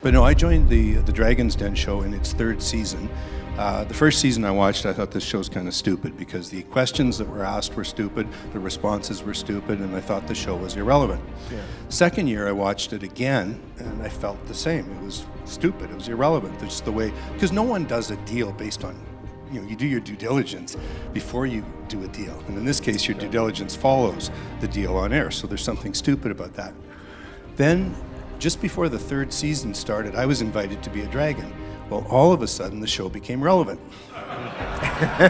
But no, I joined the Dragon's Den show in its third season. The first season I watched, I thought this show's kind of stupid because the questions that were asked were stupid, the responses were stupid, and I thought the show was irrelevant. Yeah. Second year I watched it again, and I felt the same. It was stupid, it was irrelevant. It's the way, because no one does a deal based on, you do your due diligence before you do a deal. And in this case, your due diligence follows the deal on air, so there's something stupid about that. Then, just before the third season started, I was invited to be a dragon. Well, all of a sudden, the show became relevant. How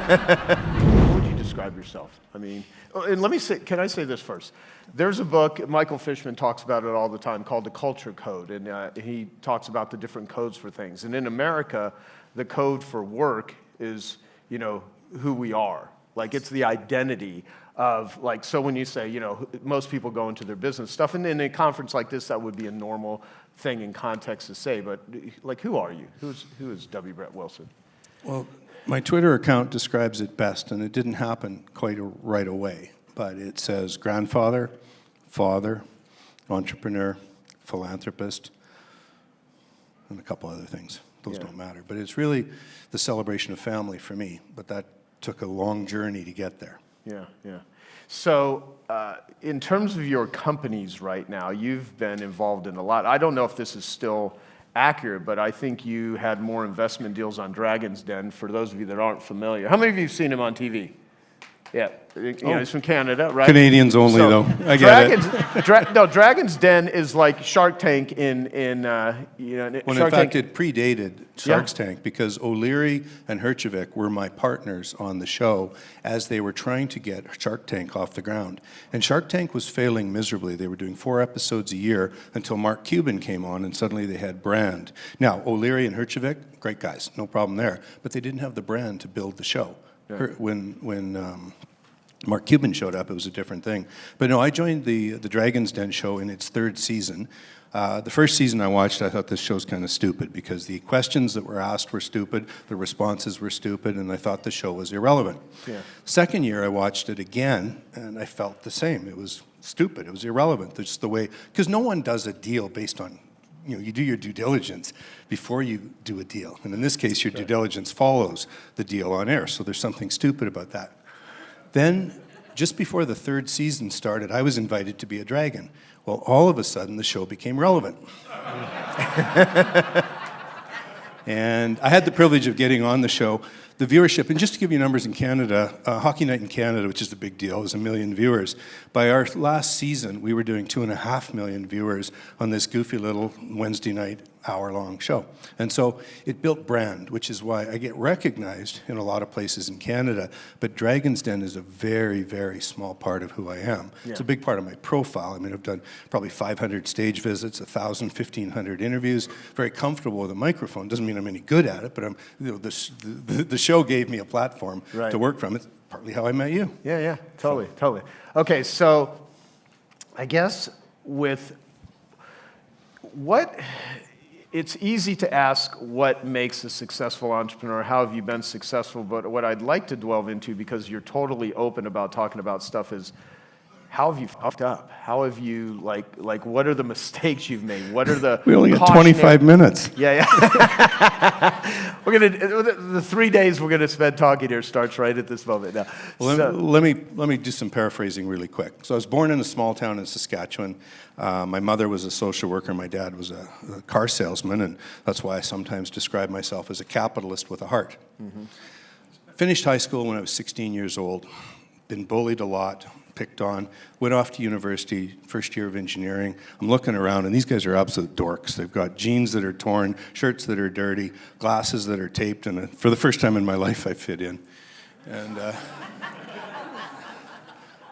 would you describe yourself? I mean, and let me say, can I say this first? There's a book, Michael Fishman talks about it all the time, called The Culture Code, and he talks about the different codes for things. And in America, the code for work is, who we are. Like, it's the identity of, like, so when you say, most people go into their business stuff, and in a conference like this, that would be a normal thing in context to say, but, like, who are you? Who is W. Brett Wilson? Well, my Twitter account describes it best, and it didn't happen quite right away, but it says grandfather, father, entrepreneur, philanthropist, and a couple other things. Those don't matter, but it's really the celebration of family for me, but that took a long journey to get there. Yeah. So in terms of your companies right now, you've been involved in a lot. I don't know if this is still accurate, but I think you had more investment deals on Dragon's Den, for those of you that aren't familiar. How many of you have seen him on TV? Yeah, he's from Canada, right? Canadians only, though. I get it. Dragon's Den is like Shark Tank in fact, it predated Shark Tank because O'Leary and Herjavec were my partners on the show as they were trying to get Shark Tank off the ground. And Shark Tank was failing miserably. They were doing 4 episodes a year until Mark Cuban came on, and suddenly they had brand. Now, O'Leary and Herjavec, great guys, no problem there, but they didn't have the brand to build the show. Yeah. When Mark Cuban showed up, it was a different thing. But no, I joined the Dragon's Den show in its third season. The first season I watched, I thought this show's kind of stupid because the questions that were asked were stupid, the responses were stupid, and I thought the show was irrelevant. Yeah. Second year I watched it again, and I felt the same. It was stupid, it was irrelevant. It's the way, because no one does a deal based on, you do your due diligence before you do a deal. And in this case, your due diligence follows the deal on air, so there's something stupid about that. Then, just before the third season started, I was invited to be a dragon. Well, all of a sudden, the show became relevant. And I had the privilege of getting on the show. The viewership, and just to give you numbers in Canada, Hockey Night in Canada, which is the big deal, is 1 million viewers. By our last season, we were doing 2.5 million viewers on this goofy little Wednesday night, hour-long show. And so it built brand, which is why I get recognized in a lot of places in Canada, but Dragon's Den is a very, very small part of who I am. Yeah. It's a big part of my profile. I mean, I've done probably 500 stage visits, 1,000, 1,500 interviews, very comfortable with a microphone. Doesn't mean I'm any good at it, but I'm, the show gave me a platform to work from. It's partly how I met you. Yeah, totally. Okay, so I guess it's easy to ask what makes a successful entrepreneur, how have you been successful, but what I'd like to delve into, because you're totally open about talking about stuff, is how have you fucked up? How have you, like what are the mistakes you've made? What are the We only got 25 minutes. Yeah. The 3 days we're gonna spend talking here starts right at this moment now. Well, let me do some paraphrasing really quick. So I was born in a small town in Saskatchewan. My mother was a social worker. My dad was a car salesman, and that's why I sometimes describe myself as a capitalist with a heart. Mm-hmm. Finished high school when I was 16 years old. Been bullied a lot. Picked on, went off to university, first year of engineering. I'm looking around, and these guys are absolute dorks. They've got jeans that are torn, shirts that are dirty, glasses that are taped, and for the first time in my life, I fit in. And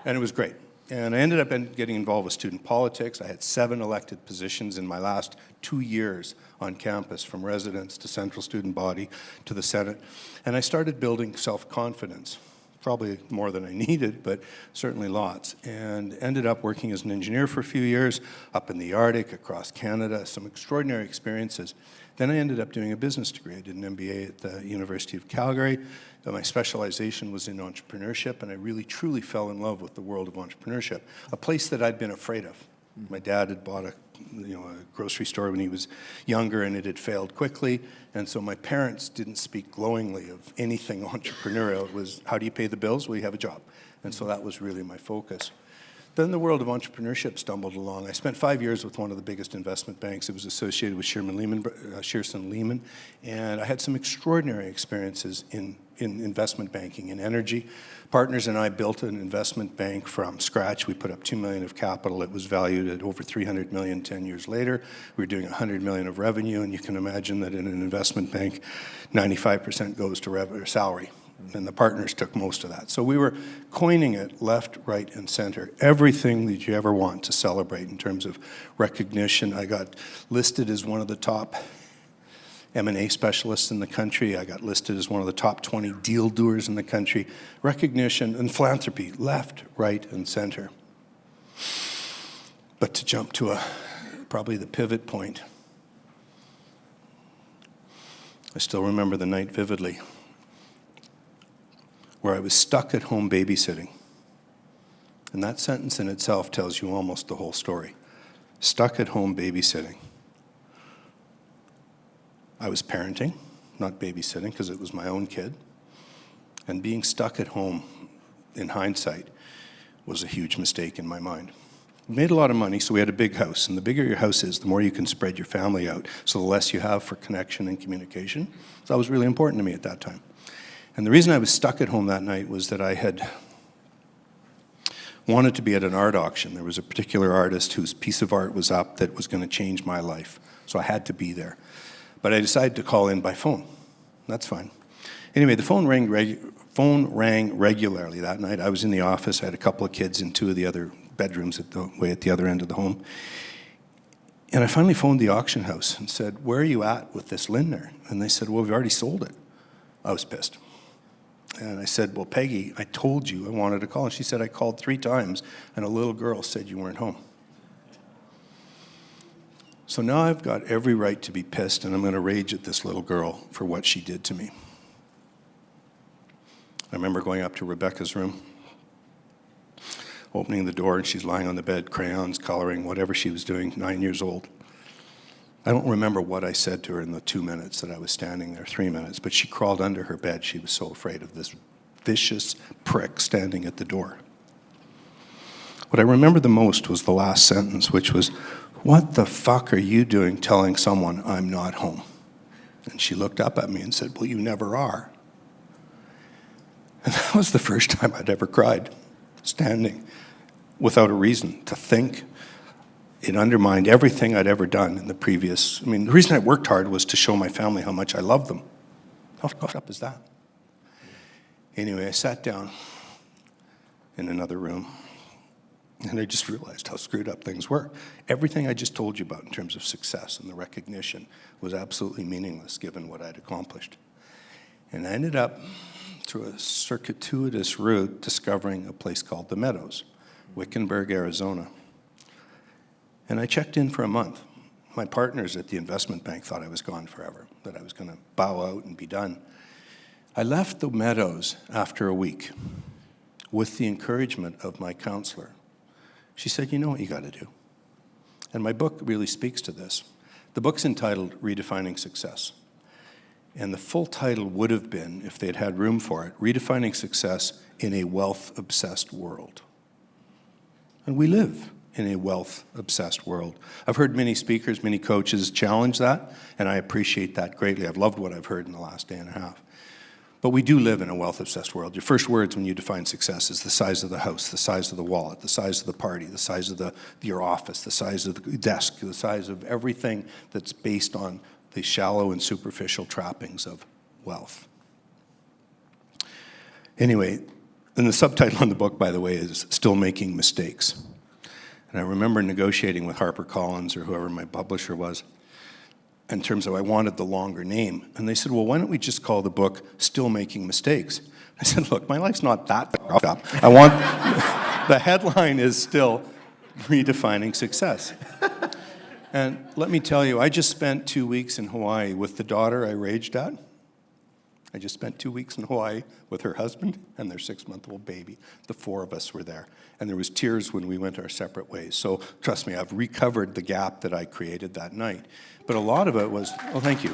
it was great. And I ended up getting involved with student politics. I had 7 elected positions in my last 2 years on campus, from residence to central student body to the Senate. And I started building self-confidence. Probably more than I needed, but certainly lots. And ended up working as an engineer for a few years, up in the Arctic, across Canada, some extraordinary experiences. Then I ended up doing a business degree. I did an MBA at the University of Calgary. My specialization was in entrepreneurship, and I really, truly fell in love with the world of entrepreneurship, a place that I'd been afraid of. My dad had bought a a grocery store when he was younger, and it had failed quickly. And so my parents didn't speak glowingly of anything entrepreneurial. It was, how do you pay the bills? Well, you have a job. And so that was really my focus. Then the world of entrepreneurship stumbled along. I spent 5 years with one of the biggest investment banks. It was associated with Shearson Lehman, and I had some extraordinary experiences in investment banking and energy. Partners and I built an investment bank from scratch. We put up $2 million of capital. It was valued at over $300 million 10 years later. We were doing $100 million of revenue, and you can imagine that in an investment bank, 95% goes to salary. And the partners took most of that. So we were coining it left, right, and center. Everything that you ever want to celebrate in terms of recognition. I got listed as one of the top M&A specialists in the country. I got listed as one of the top 20 deal doers in the country. Recognition and philanthropy, left, right, and center. But to jump to probably the pivot point, I still remember the night vividly, where I was stuck at home babysitting. And that sentence in itself tells you almost the whole story. Stuck at home babysitting. I was parenting, not babysitting, because it was my own kid. And being stuck at home, in hindsight, was a huge mistake in my mind. We made a lot of money, so we had a big house. And the bigger your house is, the more you can spread your family out, so the less you have for connection and communication. So that was really important to me at that time. And the reason I was stuck at home that night was that I had wanted to be at an art auction. There was a particular artist whose piece of art was up that was going to change my life. So I had to be there. But I decided to call in by phone. That's fine. Anyway, the phone rang regularly that night. I was in the office. I had a couple of kids in two of the other bedrooms at the other end of the home. And I finally phoned the auction house and said, "Where are you at with this Lindner?" And they said, "Well, we've already sold it." I was pissed. And I said, "Well, Peggy, I told you I wanted to call." And she said, "I called 3 times, and a little girl said you weren't home." So now I've got every right to be pissed, and I'm going to rage at this little girl for what she did to me. I remember going up to Rebecca's room, opening the door, and she's lying on the bed, crayons, coloring, whatever she was doing, 9 years old. I don't remember what I said to her in the 2 minutes that I was standing there, 3 minutes, but she crawled under her bed. She was so afraid of this vicious prick standing at the door. What I remember the most was the last sentence, which was, "What the fuck are you doing telling someone I'm not home?" And she looked up at me and said, "Well, you never are." And that was the first time I'd ever cried, standing without a reason to think. It undermined everything I'd ever done in the previous. I mean, the reason I worked hard was to show my family how much I loved them. How fucked up is that? Anyway, I sat down in another room, and I just realized how screwed up things were. Everything I just told you about in terms of success and the recognition was absolutely meaningless given what I'd accomplished. And I ended up, through a circuitous route, discovering a place called the Meadows, Wickenburg, Arizona. And I checked in for a month. My partners at the investment bank thought I was gone forever, that I was going to bow out and be done. I left the Meadows after a week with the encouragement of my counselor. She said, "You know what you got to do." And my book really speaks to this. The book's entitled Redefining Success. And the full title would have been, if they'd had room for it, Redefining Success in a Wealth-Obsessed World. And we live in a wealth-obsessed world. I've heard many speakers, many coaches challenge that, and I appreciate that greatly. I've loved what I've heard in the last day and a half. But we do live in a wealth-obsessed world. Your first words when you define success is the size of the house, the size of the wallet, the size of the party, the size of your office, the size of the desk, the size of everything that's based on the shallow and superficial trappings of wealth. Anyway, and the subtitle on the book, by the way, is Still Making Mistakes. And I remember negotiating with HarperCollins or whoever my publisher was in terms of I wanted the longer name. And they said, "Well, why don't we just call the book Still Making Mistakes?" I said, "Look, my life's not that fucked up. I want, the headline is still Redefining Success." And let me tell you, I just spent 2 weeks in Hawaii with the daughter I raged at. I just spent 2 weeks in Hawaii with her husband and their 6-month-old baby. The 4 of us were there. And there was tears when we went our separate ways. So trust me, I've recovered the gap that I created that night. But a lot of it was, oh, thank you.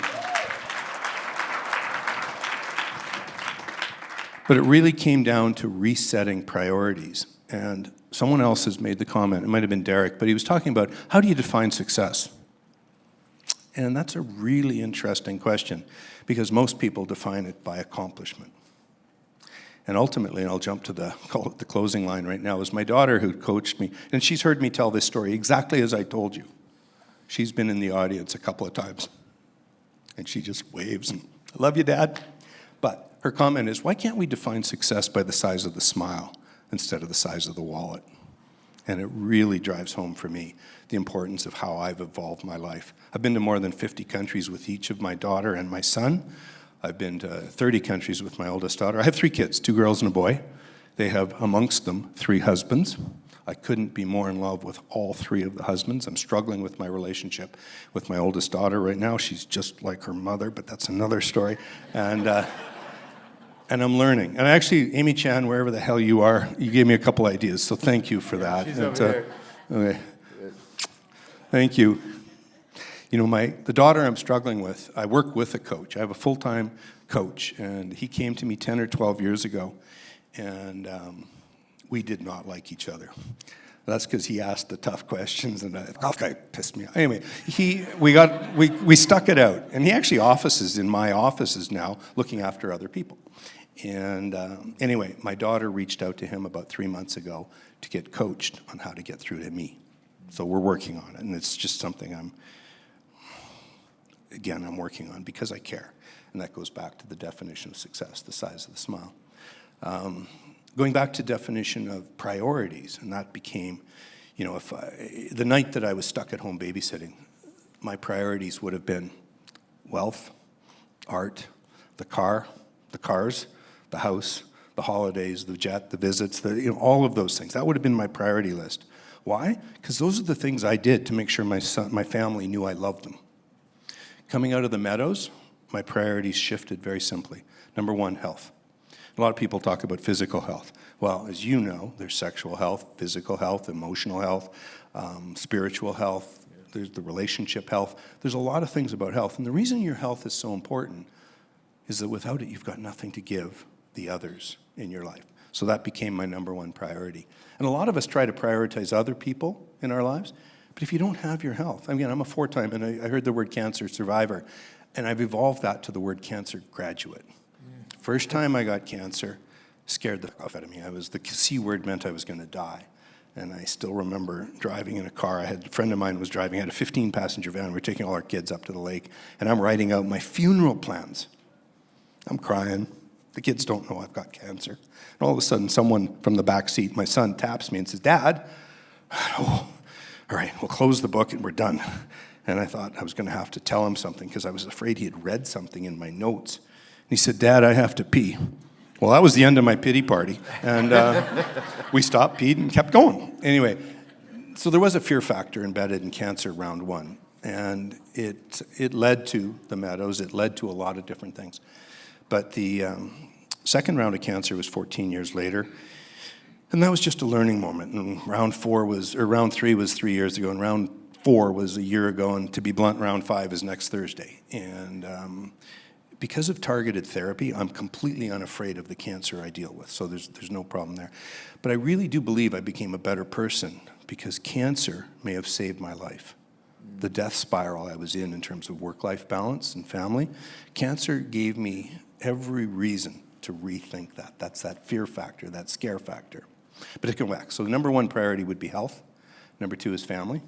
But it really came down to resetting priorities. And someone else has made the comment, it might have been Derek, but he was talking about, how do you define success? And that's a really interesting question, because most people define it by accomplishment. And ultimately, and I'll jump to the closing line right now, is my daughter who coached me, and she's heard me tell this story exactly as I told you. She's been in the audience a couple of times, and she just waves, and I love you, Dad. But her comment is, why can't we define success by the size of the smile instead of the size of the wallet? And it really drives home for me the importance of how I've evolved my life. I've been to more than 50 countries with each of my daughter and my son. I've been to 30 countries with my oldest daughter. I have 3 kids, 2 girls and a boy. They have, amongst them, 3 husbands. I couldn't be more in love with all 3 of the husbands. I'm struggling with my relationship with my oldest daughter right now. She's just like her mother, but that's another story. And I'm learning. And actually, Amy Chan, wherever the hell you are, you gave me a couple ideas, so thank you for that. She's over there. Okay. Thank you. You know, the daughter I'm struggling with, I work with a coach. I have a full-time coach, and he came to me 10 or 12 years ago, and we did not like each other. That's because he asked the tough questions, and that guy pissed me off. Anyway, we stuck it out, and he actually offices in my offices now, looking after other people. And anyway, my daughter reached out to him about 3 months ago to get coached on how to get through to me. So we're working on it, and it's just something I'm working on because I care. And that goes back to the definition of success, the size of the smile. Going back to definition of priorities, and that became, you know, the night that I was stuck at home babysitting, my priorities would have been wealth, art, the cars, the house, the holidays, the jet, the visits, all of those things. That would have been my priority list. Why? Because those are the things I did to make sure my family knew I loved them. Coming out of the Meadows, my priorities shifted very simply. Number 1, health. A lot of people talk about physical health. Well, as you know, there's sexual health, physical health, emotional health, spiritual health, there's the relationship health. There's a lot of things about health. And the reason your health is so important is that without it, you've got nothing to give the others in your life. So that became my number 1 priority. And a lot of us try to prioritize other people in our lives, but if you don't have your health, again, I'm a 4-time, and I heard the word cancer survivor, and I've evolved that to the word cancer graduate. First time I got cancer, scared the fuck out of me. The C word meant I was going to die. And I still remember driving in a car. A friend of mine was driving. I had a 15-passenger van. We were taking all our kids up to the lake, and I'm writing out my funeral plans. I'm crying. The kids don't know I've got cancer. And all of a sudden, someone from the back seat, my son, taps me and says, "Dad, oh, all right, we'll close the book and we're done." And I thought I was going to have to tell him something because I was afraid he had read something in my notes. And he said, "Dad, I have to pee." Well, that was the end of my pity party. And we stopped, peed, and kept going. Anyway, so there was a fear factor embedded in cancer round 1. And it led to the Meadows. It led to a lot of different things. But the second round of cancer was 14 years later. And that was just a learning moment. And round 3 was 3 years ago, and round 4 was a year ago, and to be blunt, round 5 is next Thursday. And because of targeted therapy, I'm completely unafraid of the cancer I deal with, so there's no problem there. But I really do believe I became a better person because cancer may have saved my life. The death spiral I was in terms of work-life balance and family, cancer gave me every reason to rethink that. That's that fear factor, that scare factor. But to come back, so the number 1 priority would be health. Number 2 is family.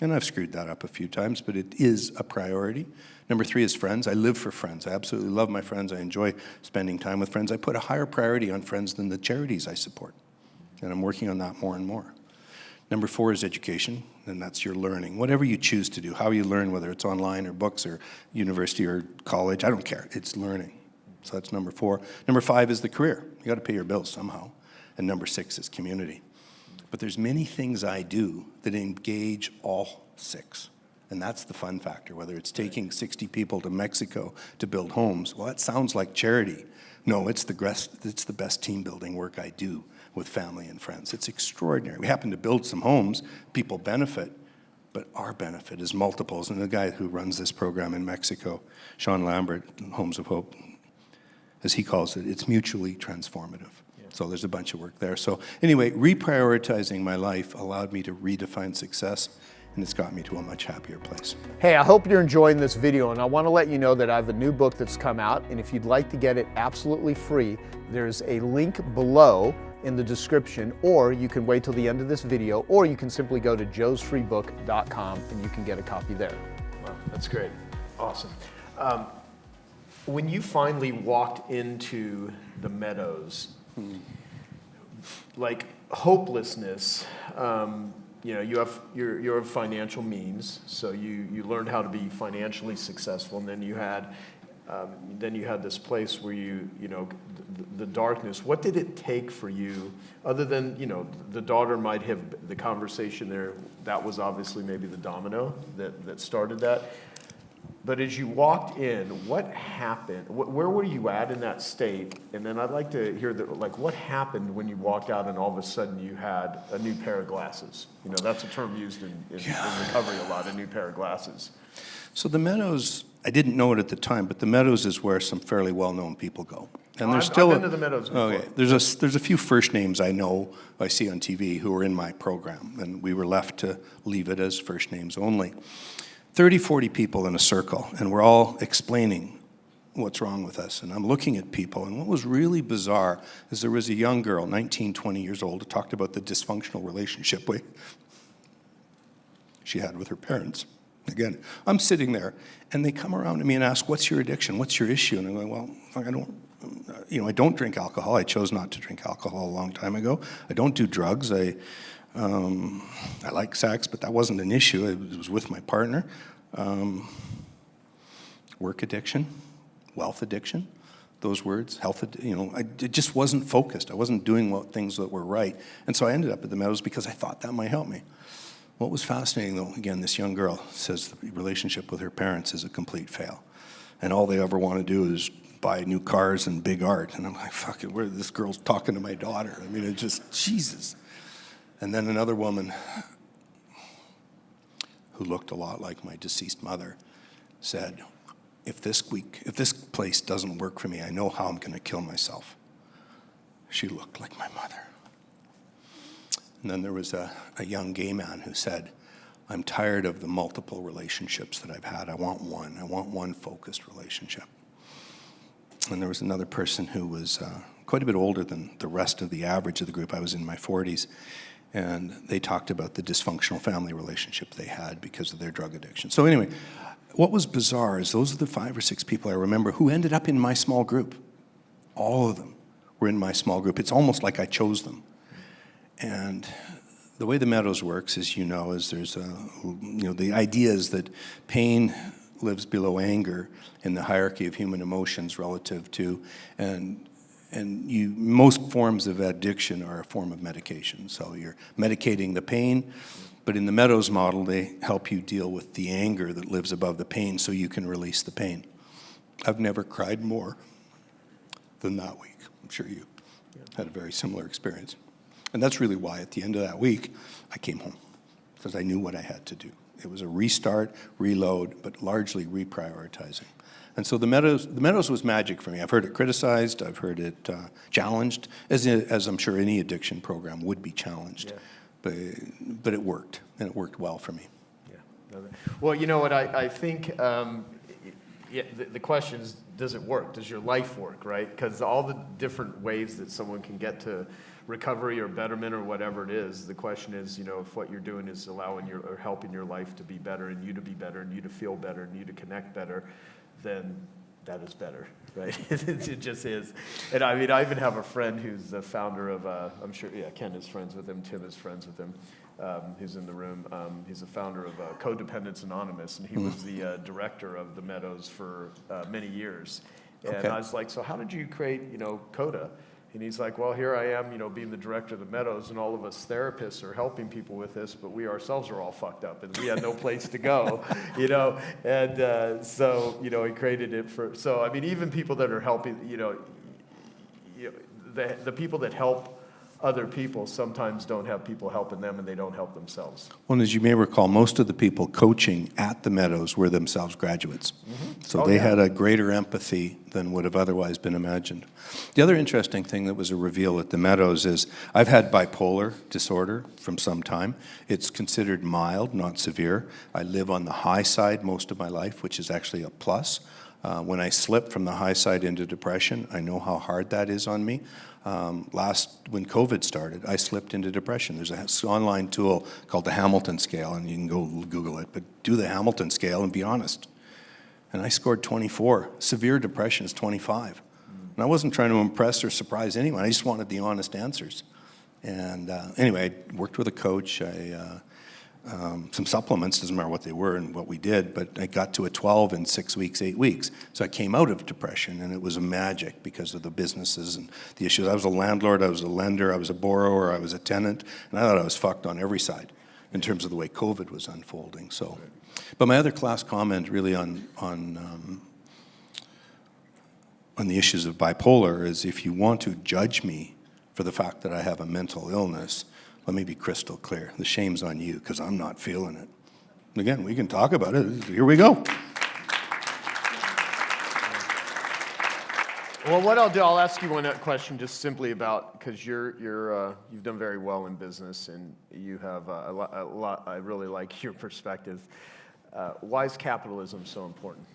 And I've screwed that up a few times, but it is a priority. Number 3 is friends. I live for friends. I absolutely love my friends. I enjoy spending time with friends. I put a higher priority on friends than the charities I support. And I'm working on that more and more. Number 4 is education, and that's your learning. Whatever you choose to do, how you learn, whether it's online or books or university or college, I don't care. It's learning. So that's number 4. Number 5 is the career. You got to pay your bills somehow. And number 6 is community. But there's many things I do that engage all 6. And that's the fun factor, whether it's taking 60 people to Mexico to build homes. Well, that sounds like charity. No, it's the best team building work I do with family and friends. It's extraordinary. We happen to build some homes, people benefit, but our benefit is multiples. And the guy who runs this program in Mexico, Sean Lambert, Homes of Hope, as he calls it, it's mutually transformative. So there's a bunch of work there. So anyway, reprioritizing my life allowed me to redefine success, and it's got me to a much happier place. Hey, I hope you're enjoying this video, and I want to let you know that I have a new book that's come out, and if you'd like to get it absolutely free, there's a link below in the description, or you can wait till the end of this video, or you can simply go to joesfreebook.com and you can get a copy there. Wow, that's great. Awesome. When you finally walked into the Meadows, like hopelessness, you're of financial means, so you learned how to be financially successful, and then you had this place where the darkness. What did it take for you, other than the daughter might have the conversation there? That was obviously maybe the domino that started that. But as you walked in, what happened? Where were you at in that state? And then I'd like to hear what happened when you walked out and all of a sudden you had a new pair of glasses? That's a term used in recovery a lot, a new pair of glasses. So the Meadows, I didn't know it at the time, but the Meadows is where some fairly well-known people go. And I've been to the Meadows before. Okay, there's a few first names I know, I see on TV, who are in my program, and we were left to leave it as first names only. 30, 40 people in a circle, and we're all explaining what's wrong with us. And I'm looking at people, and what was really bizarre is there was a young girl, 19, 20 years old, who talked about the dysfunctional relationship she had with her parents. Again, I'm sitting there, and they come around to me and ask, what's your addiction? What's your issue? And I'm going, well, I don't drink alcohol. I chose not to drink alcohol a long time ago. I don't do drugs. I like sex, but that wasn't an issue. It was with my partner. Work addiction, wealth addiction, those words, it just wasn't focused. I wasn't doing things that were right. And so I ended up at the Meadows because I thought that might help me. What was fascinating, though, again, this young girl says the relationship with her parents is a complete fail. And all they ever want to do is buy new cars and big art. And I'm like, fuck it, this girl's talking to my daughter. I mean, it's just, Jesus. And then another woman who looked a lot like my deceased mother said, if this place doesn't work for me, I know how I'm going to kill myself. She looked like my mother. And then there was a young gay man who said, I'm tired of the multiple relationships that I've had. I want one focused relationship. And there was another person who was quite a bit older than the rest of the average of the group. I was in my 40s. And they talked about the dysfunctional family relationship they had because of their drug addiction. So anyway, what was bizarre is those are the 5 or 6 people I remember who ended up in my small group. All of them were in my small group. It's almost like I chose them. And the way the Meadows works, as you know, is there's the idea is that pain lives below anger in the hierarchy of human emotions relative to, and most forms of addiction are a form of medication. So you're medicating the pain, but in the Meadows model, they help you deal with the anger that lives above the pain so you can release the pain. I've never cried more than that week. I'm sure you had a very similar experience. And that's really why at the end of that week, I came home, because I knew what I had to do. It was a restart, reload, but largely reprioritizing. And so the Meadows was magic for me. I've heard it criticized, I've heard it challenged, as I'm sure any addiction program would be challenged. Yeah. But it worked, and it worked well for me. Yeah. Well, you know what, I think the question is, does it work? Does your life work, right? Because all the different ways that someone can get to recovery or betterment or whatever it is, the question is, if what you're doing is allowing or helping your life to be better, and you to be better, and you to feel better, and you to connect better, then that is better, right? It just is. And I mean, I even have a friend who's the founder of, I'm sure, Ken is friends with him, Tim is friends with him, who's in the room. He's the founder of Codependence Anonymous, and he was the director of the Meadows for many years. And I was like, so how did you create, CODA? And he's like, well, here I am, being the director of the Meadows, and all of us therapists are helping people with this, but we ourselves are all fucked up, and we had no place to go, And so, he created it for, so, I mean, even people that are helping, the people that help other people sometimes don't have people helping them, and they don't help themselves. Well, as you may recall, most of the people coaching at the Meadows were themselves graduates. So they had a greater empathy than would have otherwise been imagined. The other interesting thing that was a reveal at the Meadows is I've had bipolar disorder from some time. It's considered mild, not severe. I live on the high side most of my life, which is actually a plus. When I slip from the high side into depression, I know how hard that is on me. When COVID started, I slipped into depression. There's an online tool called the Hamilton Scale, and you can go Google it, but do the Hamilton Scale and be honest. And I scored 24. Severe depression is 25. And I wasn't trying to impress or surprise anyone. I just wanted the honest answers. And anyway, I worked with a coach. Some supplements, doesn't matter what they were and what we did, but I got to a 12 in 6 weeks, 8 weeks. So I came out of depression, and it was a magic because of the businesses and the issues. I was a landlord, I was a lender, I was a borrower, I was a tenant, and I thought I was fucked on every side in terms of the way COVID was unfolding. So, but my other class comment really on the issues of bipolar is if you want to judge me for the fact that I have a mental illness, let me be crystal clear. The shame's on you because I'm not feeling it. Again, we can talk about it. Here we go. Well, what I'll do, I'll ask you one question just simply about, because you've done very well in business, and you have a lot, I really like your perspective. Why is capitalism so important?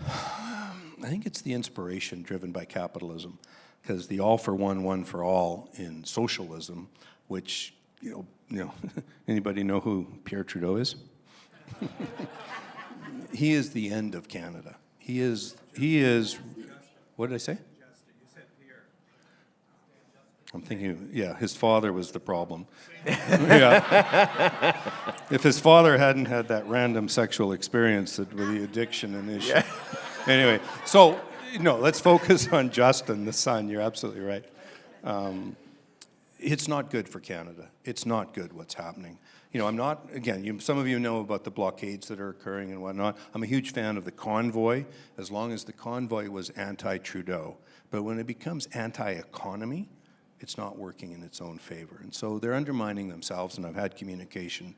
I think it's the inspiration driven by capitalism. Because the all for one for all in socialism, which, anybody know who Pierre Trudeau is? He is the end of Canada. He is, what did I say? I'm thinking, his father was the problem. Yeah. If his father hadn't had that random sexual experience with the addiction and issue. Yeah. Anyway, so, let's focus on Justin, the son. You're absolutely right. It's not good for Canada. It's not good what's happening. I'm not, again, some of you know about the blockades that are occurring and whatnot. I'm a huge fan of the convoy, as long as the convoy was anti-Trudeau. But when it becomes anti-economy, it's not working in its own favor. And so they're undermining themselves, and I've had communication.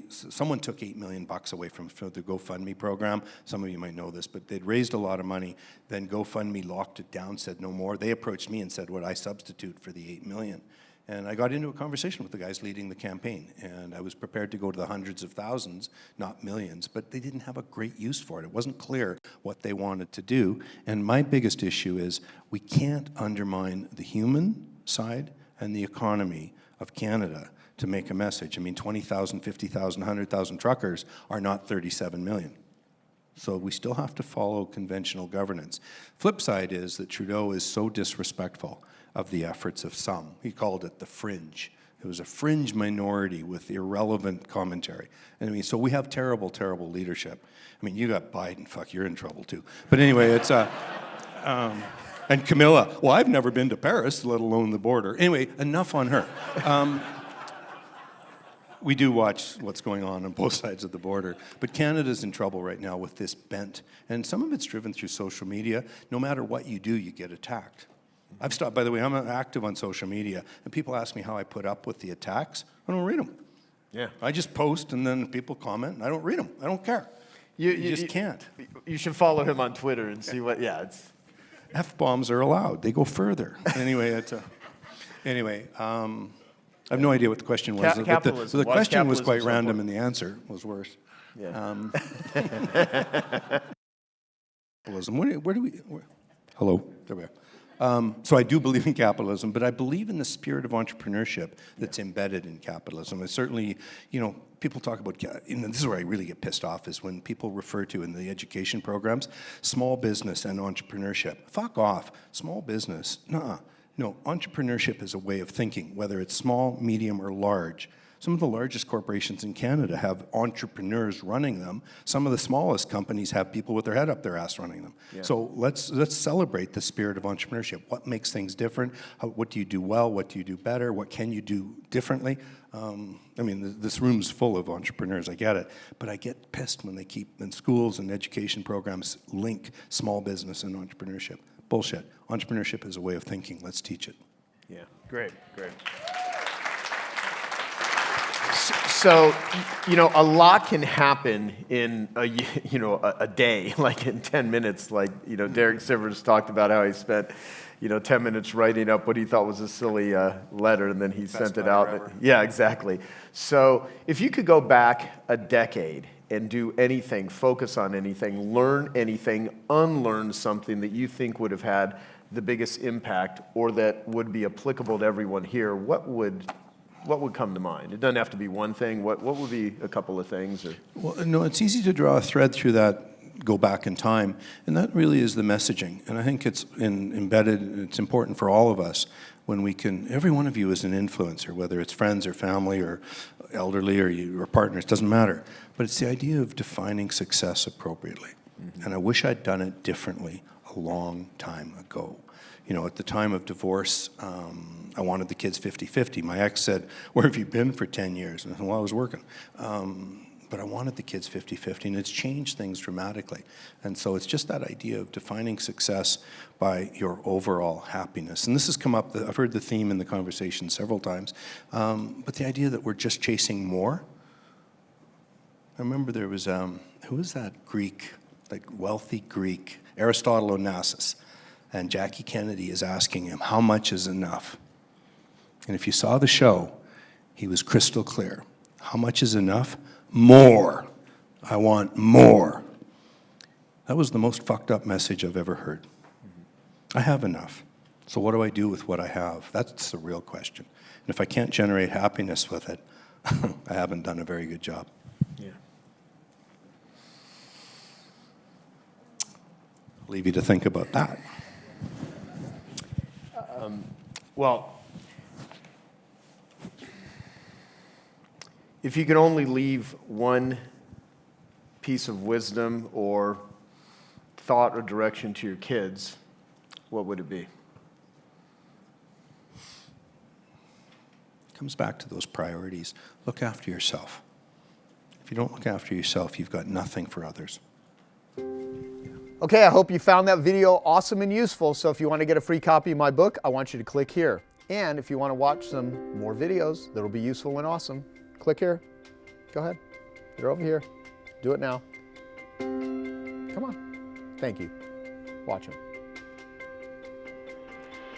Someone took $8 million away from the GoFundMe program. Some of you might know this, but they'd raised a lot of money. Then GoFundMe locked it down, said no more. They approached me and said, would I substitute for the $8 million? And I got into a conversation with the guys leading the campaign, and I was prepared to go to the hundreds of thousands, not millions, but they didn't have a great use for it. It wasn't clear what they wanted to do. And my biggest issue is we can't undermine the human side and the economy of Canada to make a message. I mean, 20,000, 50,000, 100,000 truckers are not 37 million. So we still have to follow conventional governance. Flip side is that Trudeau is so disrespectful of the efforts of some. He called it the fringe. It was a fringe minority with irrelevant commentary. And I mean, so we have terrible, terrible leadership. I mean, you got Biden, fuck, you're in trouble too. But anyway, it's and Camilla, well, I've never been to Paris, let alone the border. Anyway, enough on her. We do watch what's going on both sides of the border. But Canada's in trouble right now with this bent. And some of it's driven through social media. No matter what you do, you get attacked. I've stopped, by the way, I'm active on social media, and people ask me how I put up with the attacks. I don't read them. Yeah. I just post, and then people comment, and I don't read them. I don't care. You just can't. You should follow him on Twitter and see what, it's... F-bombs are allowed. They go further. Anyway, I have no idea what the question was. Capitalism. The question was quite random, and the answer was worse. Yeah. Capitalism. Hello? There we are. So I do believe in capitalism, but I believe in the spirit of entrepreneurship that's embedded in capitalism. I certainly, people talk about, this is where I really get pissed off, is when people refer to in the education programs, small business and entrepreneurship. Fuck off. Small business, nuh-uh. No, entrepreneurship is a way of thinking, whether it's small, medium, or large. Some of the largest corporations in Canada have entrepreneurs running them. Some of the smallest companies have people with their head up their ass running them. Yeah. So let's celebrate the spirit of entrepreneurship. What makes things different? What do you do well? What do you do better? What can you do differently? I mean, this room's full of entrepreneurs, I get it, but I get pissed when they keep, in schools and education programs, link small business and entrepreneurship. Bullshit. Entrepreneurship is a way of thinking. Let's teach it. Yeah, great. So, a lot can happen in a day, like in 10 minutes. Like, Derek Sivers talked about how he spent, 10 minutes writing up what he thought was a silly letter, and then he sent it out. Ever. Yeah, exactly. So, if you could go back a decade and do anything, focus on anything, learn anything, unlearn something that you think would have had the biggest impact or that would be applicable to everyone here, what would come to mind? It doesn't have to be one thing. What would be a couple of things? Or? Well, no, it's easy to draw a thread through that, go back in time, and that really is the messaging. And I think it's embedded, it's important for all of us when we can, every one of you is an influencer, whether it's friends or family or elderly or partners, doesn't matter. But it's the idea of defining success appropriately. Mm-hmm. And I wish I'd done it differently a long time ago. At the time of divorce, I wanted the kids 50-50. My ex said, "Where have you been for 10 years?" And I said, "Well, I was working." But I wanted the kids 50-50, and it's changed things dramatically. And so it's just that idea of defining success by your overall happiness. And this has come up, I've heard the theme in the conversation several times, but the idea that we're just chasing more. I remember there was, who was that Greek, like wealthy Greek, Aristotle Onassis. And Jackie Kennedy is asking him, how much is enough? And if you saw the show, he was crystal clear. How much is enough? More. I want more. That was the most fucked up message I've ever heard. I have enough. So what do I do with what I have? That's the real question. And if I can't generate happiness with it, I haven't done a very good job. Yeah. I'll leave you to think about that. Well, if you could only leave one piece of wisdom or thought or direction to your kids, what would it be? It comes back to those priorities. Look after yourself. If you don't look after yourself, you've got nothing for others. Okay, I hope you found that video awesome and useful. So if you want to get a free copy of my book, I want you to click here. And if you want to watch some more videos that'll be useful and awesome, click here. Go ahead. You're over here. Do it now. Come on. Thank you. Watch them.